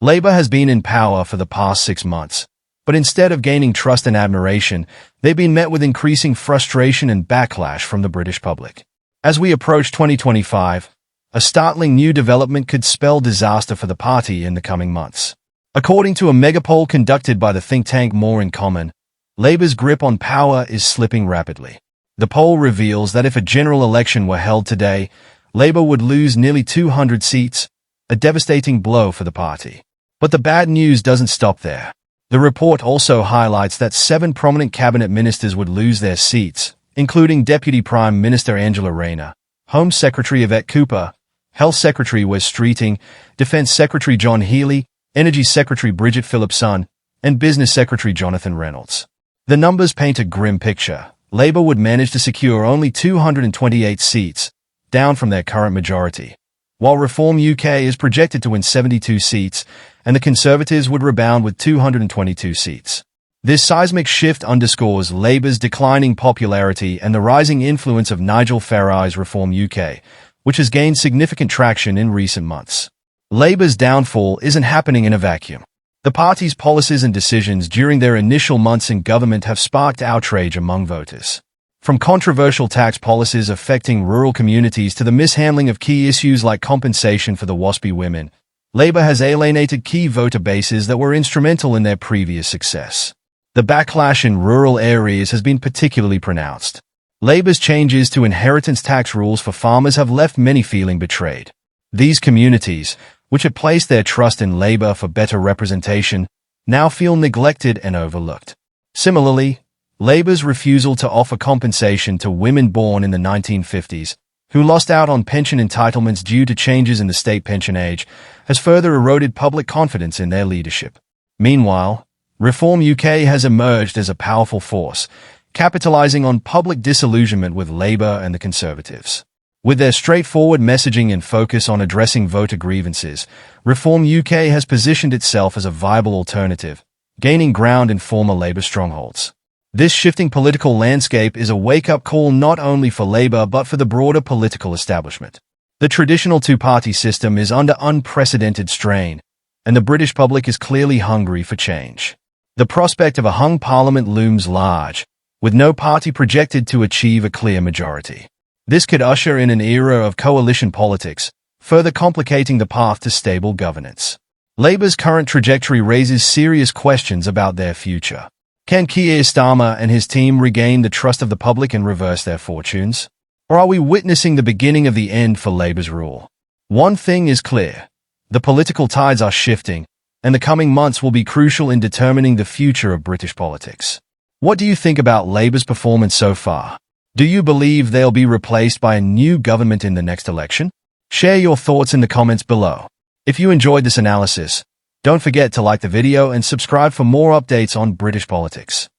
Labour has been in power for the past 6 months, but instead of gaining trust and admiration, they've been met with increasing frustration and backlash from the British public. As we approach 2025, a startling new development could spell disaster for the party in the coming months. According to a megapoll conducted by the think tank More in Common, Labour's grip on power is slipping rapidly. The poll reveals that if a general election were held today, Labour would lose nearly 200 seats, a devastating blow for the party. But the bad news doesn't stop there. The report also highlights that 7 prominent cabinet ministers would lose their seats, including Deputy Prime Minister Angela Rayner, Home Secretary Yvette Cooper, Health Secretary Wes Streeting, Defence Secretary John Healey, Energy Secretary Bridget Phillipson, and Business Secretary Jonathan Reynolds. The numbers paint a grim picture. Labour would manage to secure only 228 seats, down from their current majority, while Reform UK is projected to win 72 seats, and the Conservatives would rebound with 222 seats. This seismic shift underscores Labour's declining popularity and the rising influence of Nigel Farage's Reform UK, which has gained significant traction in recent months. Labour's downfall isn't happening in a vacuum. The party's policies and decisions during their initial months in government have sparked outrage among voters. From controversial tax policies affecting rural communities to the mishandling of key issues like compensation for the WASPy women, Labour has alienated key voter bases that were instrumental in their previous success. The backlash in rural areas has been particularly pronounced. Labour's changes to inheritance tax rules for farmers have left many feeling betrayed. These communities, which had placed their trust in Labour for better representation, now feel neglected and overlooked. Similarly, Labour's refusal to offer compensation to women born in the 1950s, who lost out on pension entitlements due to changes in the state pension age, has further eroded public confidence in their leadership. Meanwhile, Reform UK has emerged as a powerful force, capitalising on public disillusionment with Labour and the Conservatives. With their straightforward messaging and focus on addressing voter grievances, Reform UK has positioned itself as a viable alternative, gaining ground in former Labour strongholds. This shifting political landscape is a wake-up call not only for Labour but for the broader political establishment. The traditional two-party system is under unprecedented strain, and the British public is clearly hungry for change. The prospect of a hung parliament looms large, with no party projected to achieve a clear majority. This could usher in an era of coalition politics, further complicating the path to stable governance. Labour's current trajectory raises serious questions about their future. Can Keir Starmer and his team regain the trust of the public and reverse their fortunes? Or are we witnessing the beginning of the end for Labour's rule? One thing is clear. The political tides are shifting, and the coming months will be crucial in determining the future of British politics. What do you think about Labour's performance so far? Do you believe they'll be replaced by a new government in the next election? Share your thoughts in the comments below. If you enjoyed this analysis, don't forget to like the video and subscribe for more updates on British politics.